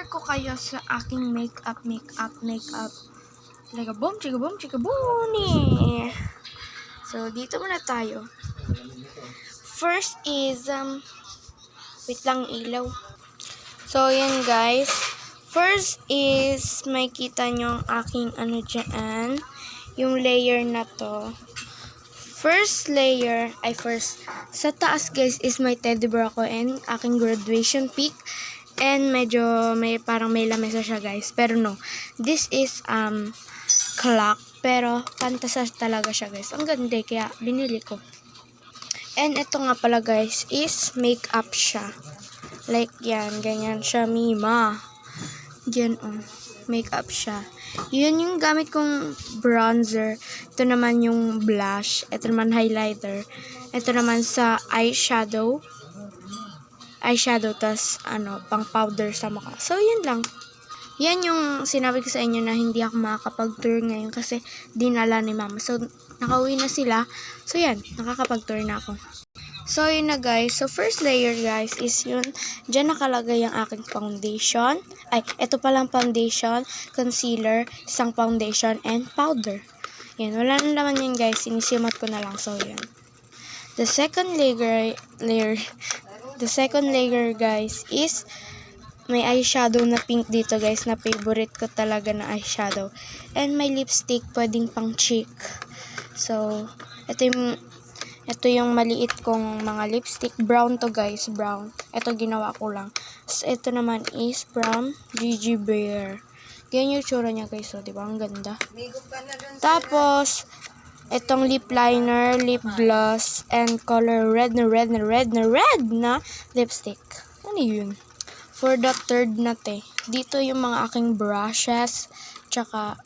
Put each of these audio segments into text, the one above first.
share ko kayo sa aking makeup. Chika boom ni. So, dito muna tayo. First is, wait lang ilaw. So, yan guys. First is, may kita nyo ang aking dyan. Yung layer na to. First, sa taas guys is may teddy bear ako and aking graduation pic. And medyo parang may lamesa siya guys. Pero no, this is clock. Pero pantasas talaga siya guys. Ang ganda kaya binili ko. And ito nga pala guys is makeup siya. Like yan, ganyan siya mima. Yan makeup siya. Yun yung gamit kong bronzer. Ito naman yung blush. Ito naman highlighter. Ito naman sa eyeshadow, tas pang powder sa mukha. So, yun lang. Yan yung sinabi ko sa inyo na hindi ako makakapag-tour ngayon kasi dinala ni mama. So, nakauwi na sila. So, yan. Nakakapag-tour na ako. So, yun na guys. So, first layer guys is yun. Diyan nakalagay ang aking foundation. Ay, ito palang foundation, concealer, isang foundation, and powder. Yan. Wala na naman yan guys. Sinisimat ko na lang. So, yan. The second layer guys is may eyeshadow na pink dito guys na favorite ko talaga na eyeshadow. And may lipstick pwedeng pang cheek. So, ito yung maliit kong mga lipstick. Brown to guys, brown. Ito ginawa ko lang. So, ito naman is from Gigi Bear. Ganyan yung tsura niya guys. So, diba? Ang ganda. Tapos, itong lip liner, lip gloss, and color red na lipstick. Ano yun? For the third natin, dito yung mga aking brushes, tsaka,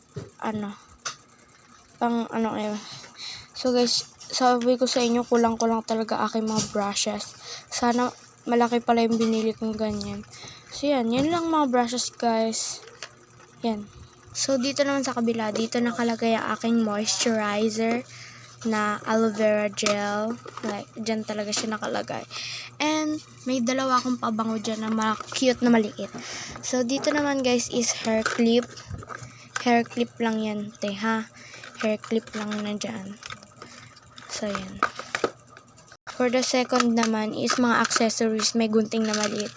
So guys, sabi ko sa inyo, kulang-kulang talaga aking mga brushes. Sana malaki pala yung binili kong ganyan. So yan lang mga brushes guys. Yan. So, dito naman sa kabila, dito nakalagay ang aking moisturizer na aloe vera gel. Like, dyan talaga siya nakalagay. And, may dalawa akong pabango dyan na cute na maliit. So, dito naman guys is hair clip. Hair clip lang yan, ha? Hair clip lang na dyan. So, yan. For the second naman is mga accessories. May gunting na maliit.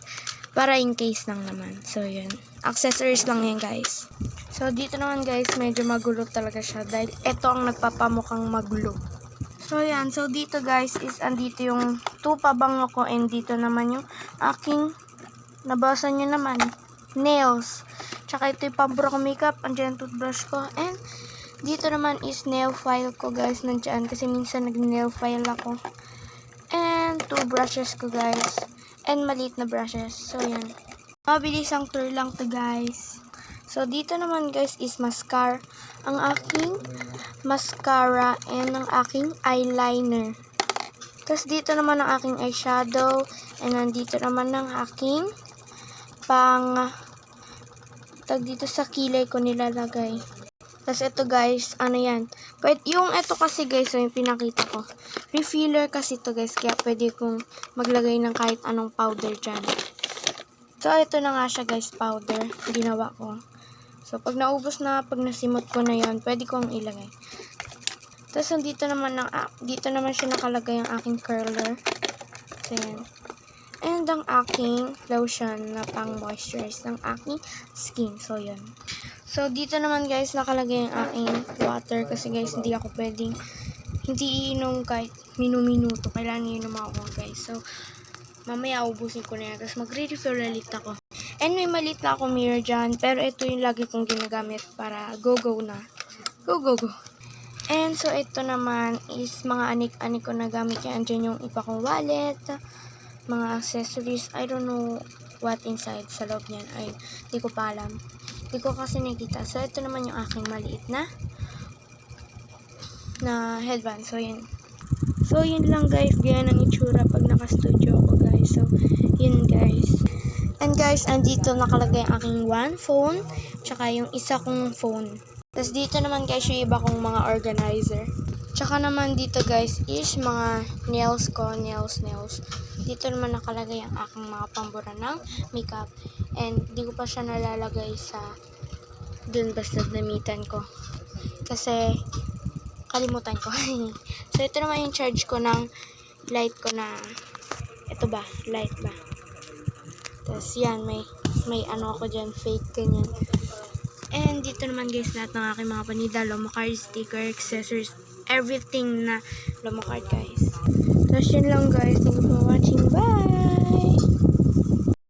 Para in case lang naman. So, yun. Accessories lang yan guys. So, dito naman guys, medyo magulo talaga siya dahil ito ang nagpapamukhang magulo. So, yan. So, dito guys is andito yung 2 pabango ko and dito naman yung aking nabasa nyo naman, nails. Tsaka ito yung pambura ko makeup, andyan yung toothbrush ko. And dito naman is nail file ko guys, nandyan kasi minsan nag-nail file ako. And 2 brushes ko guys. And maliit na brushes. So, yan. Mabilis ang tour lang to guys. So, dito naman guys is mascara. Ang aking mascara and ang aking eyeliner. Tapos dito naman ang aking eyeshadow. And nandito naman ang aking dito sa kilay ko nilalagay. Tapos ito guys, yan. Yung ito kasi guys, yung pinakita ko. Refiller kasi ito guys, kaya pwede kong maglagay ng kahit anong powder dyan. So, ito na nga siya guys, powder. Ginawa ko. So, pag naubos na, pag nasimot ko na yon, pwede kong ilagay. Tapos, dito naman siya nakalagay ang aking curler. So, yan. And ang aking lotion na pang moisturize ng aking skin. So, yan. So, dito naman guys, nakalagay ang aking water. Kasi guys, hindi iinom kahit minuto. Kailangan iinom ako guys. So, mamaya ubusin ko na yan. Tapos, magre-refill ulit ako. And may maliit na akong mirror dyan. Pero ito yung lagi kong ginagamit para go na. Go. And so, ito naman is mga anik-anik ko na gamit yan. Andyan yung iba kong wallet, mga accessories. I don't know what inside sa loob niyan. Ay, hindi ko pa alam. Hindi ko kasi nakita. So, ito naman yung aking maliit na headband. So, yun. So, yun lang guys. Ganyan ang itsura pag naka-studio ako guys. So, yun guys. And guys, andito nakalagay ang aking one phone, tsaka yung isa kong phone. Tapos dito naman guys, yung iba kong mga organizer. Tsaka naman dito guys is mga nails ko, nails. Dito naman nakalagay ang aking mga pambura ng makeup. And di ko pa siya nalalagay sa dun basta namitan ko. Kasi kalimutan ko. So ito naman yung charge ko ng light ko na ito ba, light ba. Tapos yan, may ano ako dyan, fake ganyan. And dito naman guys, lahat ng aking mga panida, Lomocard, sticker, accessories, everything na Lomocard guys. Tapos yun lang guys. Thank you for watching. Bye!